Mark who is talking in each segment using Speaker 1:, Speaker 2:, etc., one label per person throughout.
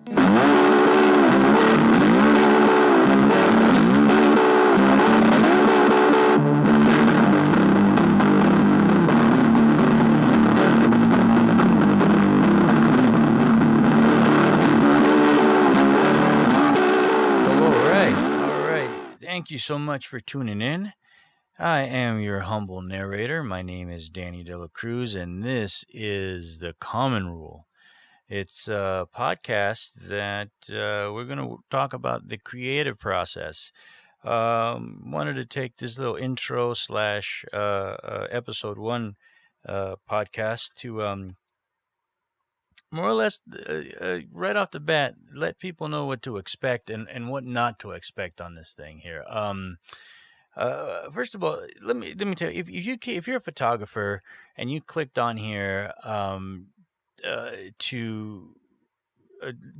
Speaker 1: Thank you so much for tuning in. I am your humble narrator. My name is Danny De La Cruz, and this is The Common Rule. It's a podcast that we're going to talk about the creative process. Wanted to take this little intro slash episode one podcast to more or less right off the bat let people know what to expect and what not to expect on this thing here. First of all, let me tell you, if you're a photographer and you clicked on here to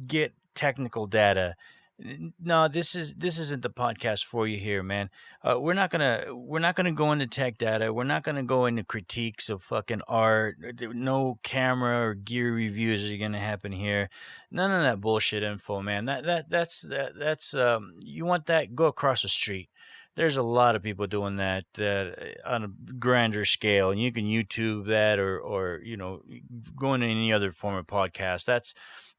Speaker 1: get technical data, no, this isn't the podcast for you here, man. We're not gonna go into tech data. We're not gonna go into critiques of fucking art. No camera or gear reviews are gonna happen here. None of that bullshit info, man. That's you want that? Go across the street. There's a lot of people doing that on a grander scale, and you can YouTube that or go into any other form of podcast.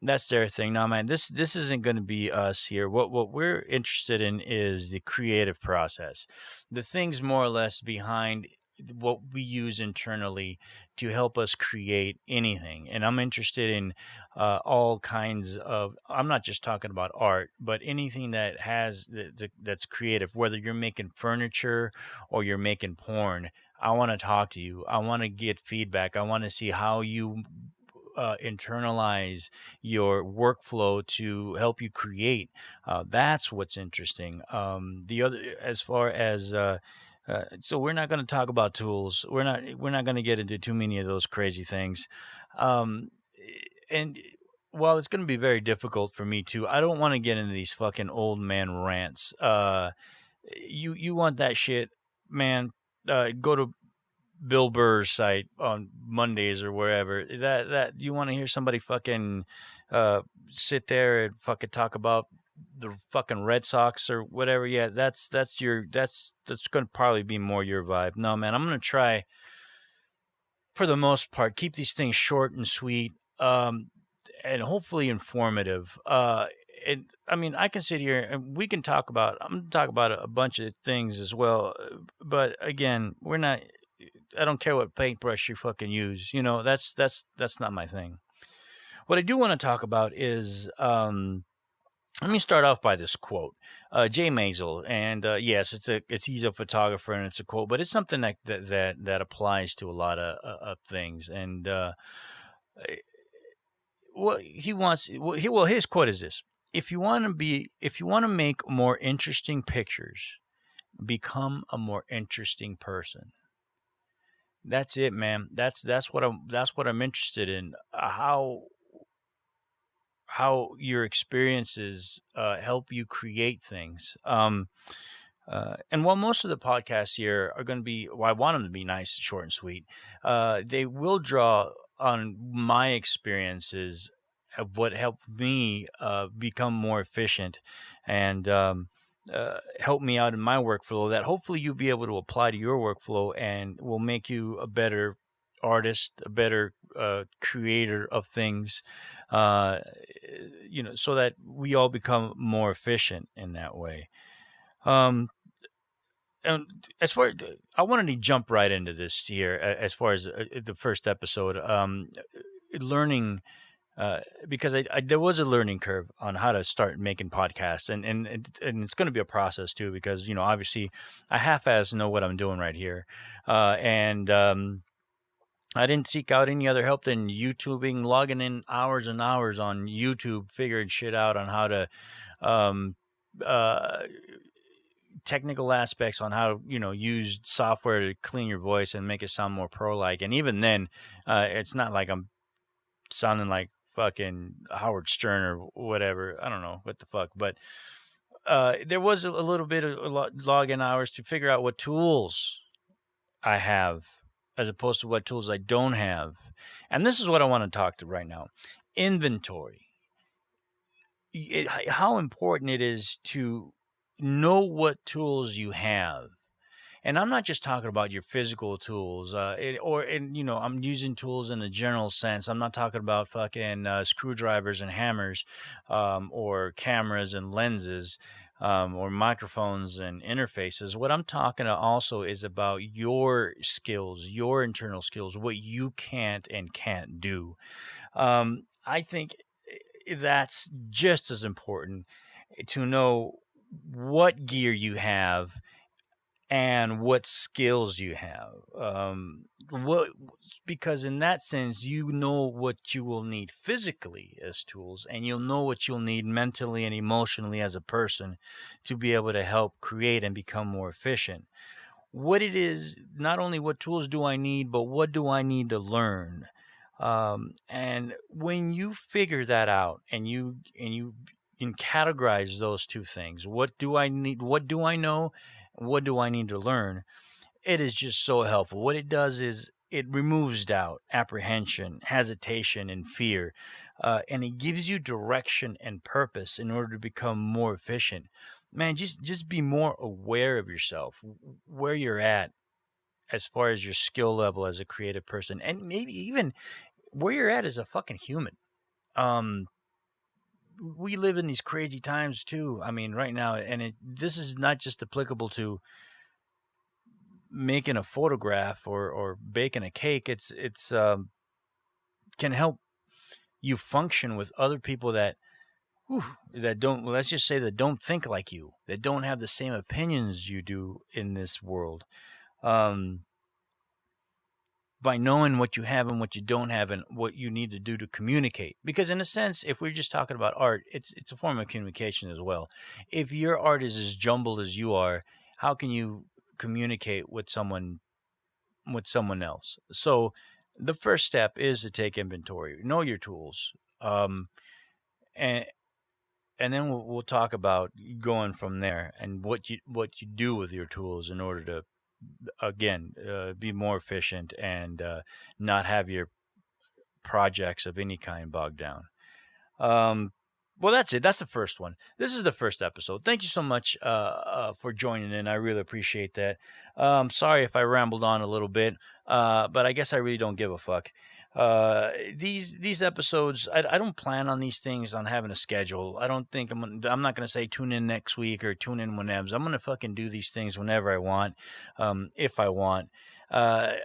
Speaker 1: That's their thing. No, man, this isn't going to be us here. What we're interested in is the creative process, the things more or less behind what we use internally to help us create anything. And I'm interested in all kinds of. I'm not just talking about art, but anything that's creative. Whether you're making furniture or you're making porn, I want to talk to you. I want to get feedback. I want to see how you internalize your workflow to help you create. That's what's interesting. The other, as far as so we're not going to talk about tools. We're not going to get into too many of those crazy things. And while it's going to be very difficult for me too, I don't want to get into these fucking old man rants. You want that shit, man? Go to Bill Burr's site on Mondays or wherever. That you want to hear somebody fucking sit there and fucking talk about the fucking Red Sox or whatever? Yeah, that's going to probably be more your vibe. No, man, I'm going to try, for the most part, keep these things short and sweet, and hopefully informative. And I mean, I can sit here and we can talk about. I'm going to talk about a bunch of things as well, but again, we're not. I don't care what paintbrush you fucking use. That's not my thing. What I do want to talk about is, let me start off by this quote, Jay Maisel, and yes, he's a photographer and it's a quote, but it's something that applies to a lot of things. And his quote is this: if you want to make more interesting pictures, become a more interesting person. That's it, man. That's what I'm interested in. How your experiences help you create things. And while most of the podcasts here are going to be, well, I want them to be nice, short, and sweet. They will draw on my experiences of what helped me become more efficient and help me out in my workflow, that hopefully you'll be able to apply to your workflow and will make you a better artist, a better creator of things, so that we all become more efficient in that way. And as far I wanted to jump right into this here, as far as the first episode, learning. Because there was a learning curve on how to start making podcasts, and it's going to be a process too. Because obviously, I half-ass know what I'm doing right here, and I didn't seek out any other help than YouTubing, logging in hours and hours on YouTube, figuring shit out on how to technical aspects on how to use software to clean your voice and make it sound more pro-like. And even then, it's not like I'm sounding like fucking Howard Stern or whatever. I don't know what the fuck, but there was a little bit of login hours to figure out what tools I have as opposed to what tools I don't have. And this is what I want to talk to right now. Inventory. how important it is to know what tools you have. And I'm not just talking about your physical tools, I'm using tools in the general sense. I'm not talking about fucking screwdrivers and hammers, or cameras and lenses, or microphones and interfaces. What I'm talking also is about your skills, your internal skills, what you can't do. I think that's just as important to know what gear you have and what skills you have. What Because in that sense, you know what you will need physically as tools, and you'll know what you'll need mentally and emotionally as a person to be able to help create and become more efficient. What it is, not only what tools do I need, but what do I need to learn? And when you figure that out, and you can categorize those two things, what do I need? What do I know? What do I need to learn? It is just so helpful. What it does is it removes doubt, apprehension, hesitation, and fear, and it gives you direction and purpose in order to become more efficient. Man, just be more aware of yourself, where you're at as far as your skill level as a creative person, and maybe even where you're at as a fucking human. Um, we live in these crazy times too. I mean, right now, and this is not just applicable to making a photograph or baking a cake. It's can help you function with other people that don't, well, let's just say, that don't think like you, that don't have the same opinions you do in this world. Um, by knowing what you have and what you don't have and what you need to do to communicate. Because in a sense, if we're just talking about art, it's a form of communication as well. If your art is as jumbled as you are, how can you communicate with someone else? So the first step is to take inventory, know your tools, and then we'll talk about going from there and what you do with your tools in order to, again, be more efficient and not have your projects of any kind bogged down. Well, that's it. That's the first one. This is the first episode. Thank you so much for joining in. I really appreciate that. Sorry if I rambled on a little bit, but I guess I really don't give a fuck. These episodes, I don't plan on these things on having a schedule. I don't think I'm not gonna say tune in next week or tune in whenever. I'm gonna fucking do these things whenever I want, if I want. I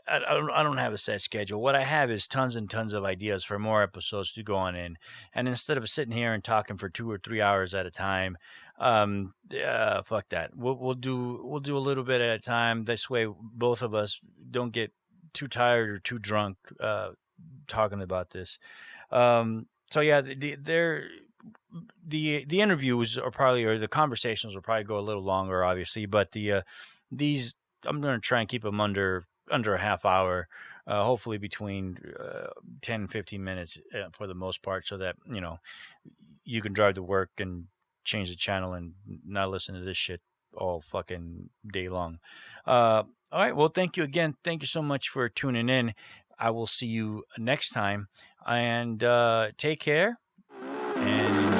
Speaker 1: don't have a set schedule. What I have is tons and tons of ideas for more episodes to go on in. And instead of sitting here and talking for 2 or 3 hours at a time, fuck that. We'll do a little bit at a time. This way, both of us don't get too tired or too drunk talking about this. So yeah, the interviews are probably, or the conversations will probably go a little longer, obviously, but these, I'm going to try and keep them under a half hour, hopefully between 10 and 15 minutes for the most part, so that, you can drive to work and change the channel and not listen to this shit all fucking day long. All right. Well, thank you again. Thank you so much for tuning in. I will see you next time, and take care and